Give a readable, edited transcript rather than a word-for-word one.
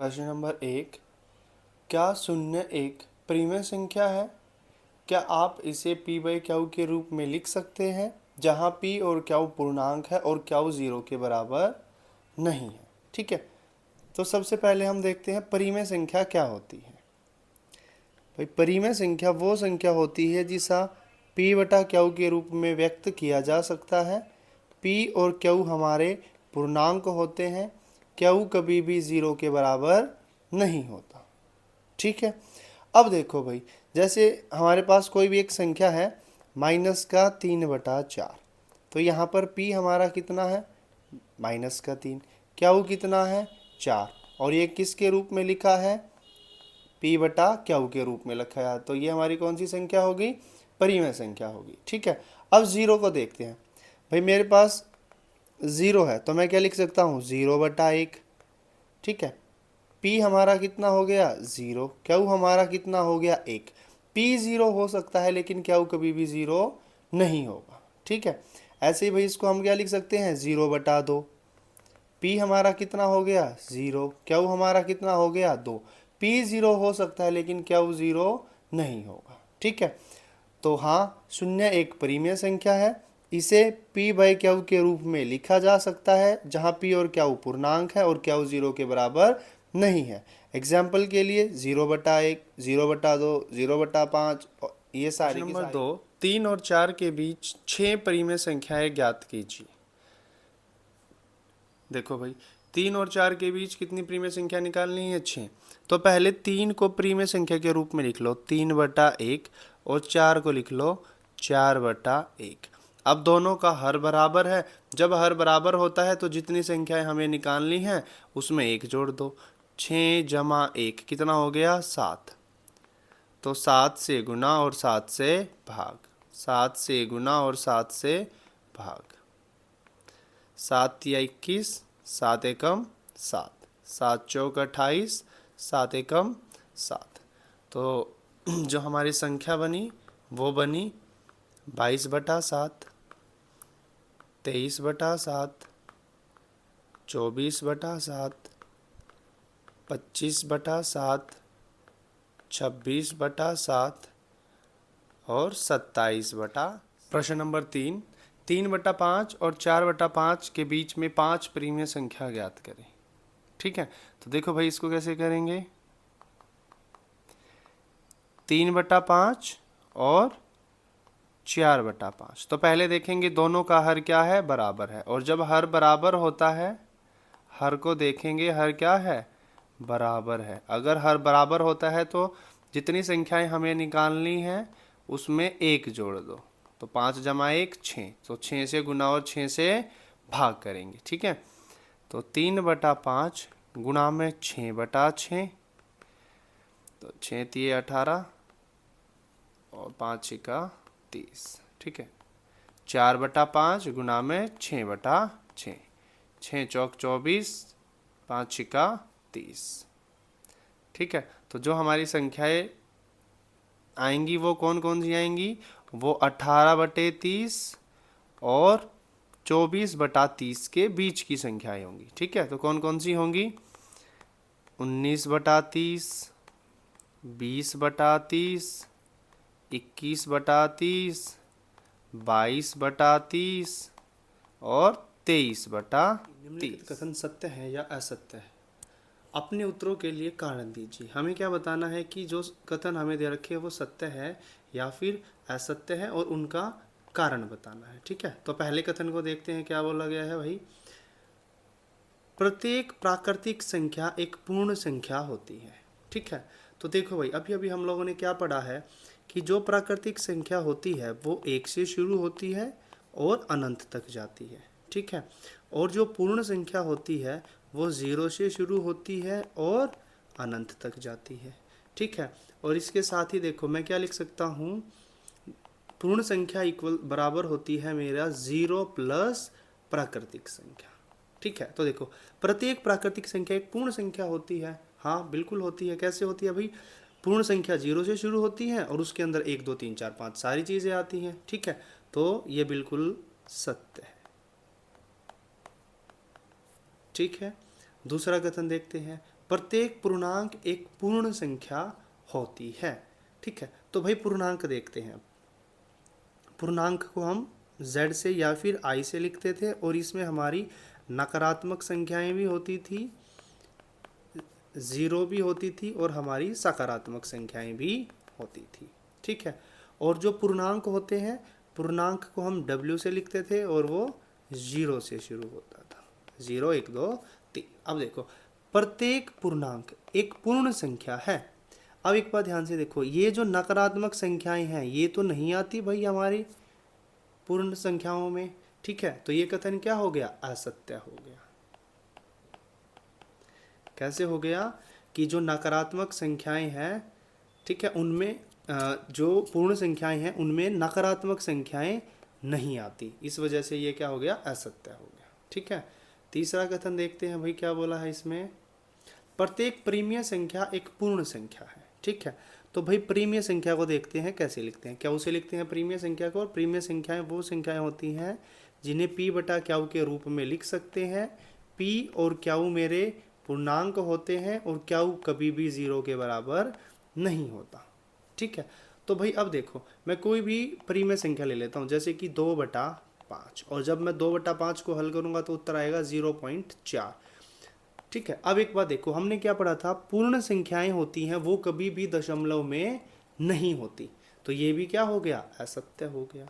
प्रश्न नंबर 1, क्या शून्य एक परिमेय संख्या है? क्या आप इसे p बाई क्यू के रूप में लिख सकते हैं जहां p और क्यू पूर्णांक है और क्यू 0 के बराबर नहीं है? ठीक है, तो सबसे पहले हम देखते हैं परिमेय संख्या क्या होती है। भाई परिमेय संख्या वो संख्या होती है जिसे p बटा क्यू के रूप में व्यक्त किया जा सकता है। p और क्यू हमारे पूर्णांक होते हैं, क्यू कभी भी 0 के बराबर नहीं होता। ठीक है, अब देखो भाई, जैसे हमारे पास कोई भी एक संख्या है -3/4, तो यहाँ पर p हमारा कितना है -3, क्यू कितना है 4, और ये किसके रूप में लिखा है p बटा क्यू के रूप में लिखा है, तो ये हमारी कौन सी संख्या होगी? परिमेय संख्या होगी। ठीक है, अब 0 को देखते हैं। भाई मेरे पास 0 है तो मैं क्या लिख सकता हूँ 0/1। ठीक है, p हमारा कितना हो गया 0, क्यू हमारा कितना हो गया 1। p 0 हो सकता है लेकिन क्यू कभी भी 0 नहीं होगा। ठीक है, ऐसे ही भाई इसको हम क्या लिख सकते हैं 0/2। p हमारा कितना हो गया 0, क्यू हमारा कितना हो गया 2। p 0 हो सकता है लेकिन क्यू 0 नहीं होगा। ठीक है, तो हाँ, शून्य एक परिमेय संख्या है। इसे p बाई क्यू के रूप में लिखा जा सकता है जहाँ p और क्यू पूर्णांक है और क्यू 0 के बराबर नहीं है। एग्जाम्पल के लिए 0/1, 0/2, 0/5, ये सारी नंबर 2, 3 और 4 के बीच 6 परिमेय संख्याएं ज्ञात कीजिए। देखो भाई, 3 और 4 के बीच कितनी परिमेय संख्या निकालनी है? 6। तो पहले 3 को परिमेय संख्या के रूप में लिख लो 3/1, और 4 को लिख लो 4/1। अब दोनों का हर बराबर है। जब हर बराबर होता है तो जितनी संख्याएं हमें निकालनी है उसमें 1 जोड़ दो। 6 जमा 1 कितना हो गया 7। तो 7 से गुना और 7 से भाग, 7 से गुना और 7 से भाग। 7 या 21, 7 एकम 7, 7 चौक 28, 7 एकम 7। तो जो हमारी संख्या बनी वो बनी 22/7, 23/7, 24/7, 25/7, 26/7 और 27/। प्रश्न नंबर 3, 3/5 और 4/5 के बीच में 5 परिमेय संख्या ज्ञात करें। ठीक है, तो देखो भाई इसको कैसे करेंगे। 3/5 और 4/5, तो पहले देखेंगे दोनों का हर क्या है, बराबर है। और जब हर बराबर होता है, हर को देखेंगे, हर क्या है, बराबर है। अगर हर बराबर होता है तो जितनी संख्याएं हमें निकालनी है उसमें 1 जोड़ दो। तो 5 जमा 1 6, तो 6 से गुना और 6 से भाग करेंगे। ठीक है, तो 3/5 गुणा में 6/6, तो 6 तिये 18 और 5 छिका 30। ठीक है, 4/5 गुणा में 6/6, 6 चौक 24, 5 छिका 30। ठीक है, तो जो हमारी संख्याएं आएंगी वो कौन कौन सी आएंगी? वो 18/30 और 24/30 के बीच की संख्याएं होंगी। ठीक है, तो कौन कौन सी होंगी? 19/30, 20/30, 21/30, 22/30 और 23/30। कथन सत्य है या असत्य है? अपने उत्तरों के लिए कारण दीजिए। हमें क्या बताना है कि जो कथन हमें दे रखे हैं वो सत्य है या फिर असत्य है, और उनका कारण बताना है। ठीक है, तो पहले कथन को देखते हैं क्या बोला गया है भाई। प्रत्येक प्राकृतिक संख्या एक पूर्ण संख्या होती है। ठीक है, तो देखो भाई, अभी अभी हम लोगों ने क्या पढ़ा है कि जो प्राकृतिक संख्या होती है वो 1 से शुरू होती है और अनंत तक जाती है। ठीक है, और जो पूर्ण संख्या होती है वो 0 से शुरू होती है और अनंत तक जाती है। ठीक है, और इसके साथ ही देखो मैं क्या लिख सकता हूँ, पूर्ण संख्या इक्वल बराबर होती है मेरा 0 प्लस प्राकृतिक संख्या। ठीक है, तो देखो प्रत्येक प्राकृतिक संख्या एक पूर्ण संख्या होती है। हाँ बिल्कुल होती है। कैसे होती है भाई? पूर्ण संख्या 0 से शुरू होती है और उसके अंदर 1 2 3 4 5 सारी चीज़ें आती हैं। ठीक है, तो ये बिल्कुल सत्य है। ठीक है, दूसरा कथन देखते हैं। प्रत्येक पूर्णांक एक पूर्ण संख्या होती है। ठीक है, तो भाई पूर्णांक देखते हैं। पूर्णांक को हम z से या फिर i से लिखते थे और इसमें हमारी नकारात्मक संख्याएं भी होती थी, ज़ीरो भी होती थी और हमारी सकारात्मक संख्याएं भी होती थी। ठीक है, और जो पूर्णांक होते हैं, पूर्णांक को हम w से लिखते थे और वो 0 से शुरू होता था, 0 1 2 3। अब देखो, प्रत्येक पूर्णांक एक पूर्ण संख्या है। अब एक बात ध्यान से देखो, ये जो नकारात्मक संख्याएं हैं ये तो नहीं आती भाई हमारी पूर्ण संख्याओं में। ठीक है, तो ये कथन क्या हो गया? असत्य हो गया। कैसे हो गया? कि जो नकारात्मक संख्याएं हैं, ठीक है, उनमें जो पूर्ण संख्याएं हैं उनमें नकारात्मक संख्याएं नहीं आती, इस वजह से ये क्या हो गया? असत्य हो गया। ठीक है, तीसरा कथन देखते हैं भाई क्या बोला है इसमें। प्रत्येक परिमेय संख्या एक पूर्ण संख्या है। ठीक है, तो भाई परिमेय संख्या को देखते हैं कैसे लिखते हैं। क्या उसे लिखते हैं परिमेय संख्या को? और परिमेय संख्याएं वो संख्याएं होती हैं जिन्हें p बटा क्याऊ के रूप में लिख सकते हैं। p और क्याऊ मेरे पूर्णांक होते हैं और क्याऊ कभी भी 0 के बराबर नहीं होता। ठीक है, तो भाई अब देखो, मैं कोई भी परिमेय संख्या ले लेता हूँ, जैसे कि 2/5, और जब मैं 2/5 को हल करूँगा तो उत्तर आएगा 0.4। ठीक है, अब एक बात देखो, हमने क्या पढ़ा था? पूर्ण संख्याएं होती हैं वो कभी भी दशमलव में नहीं होती, तो ये भी क्या हो गया? असत्य हो गया।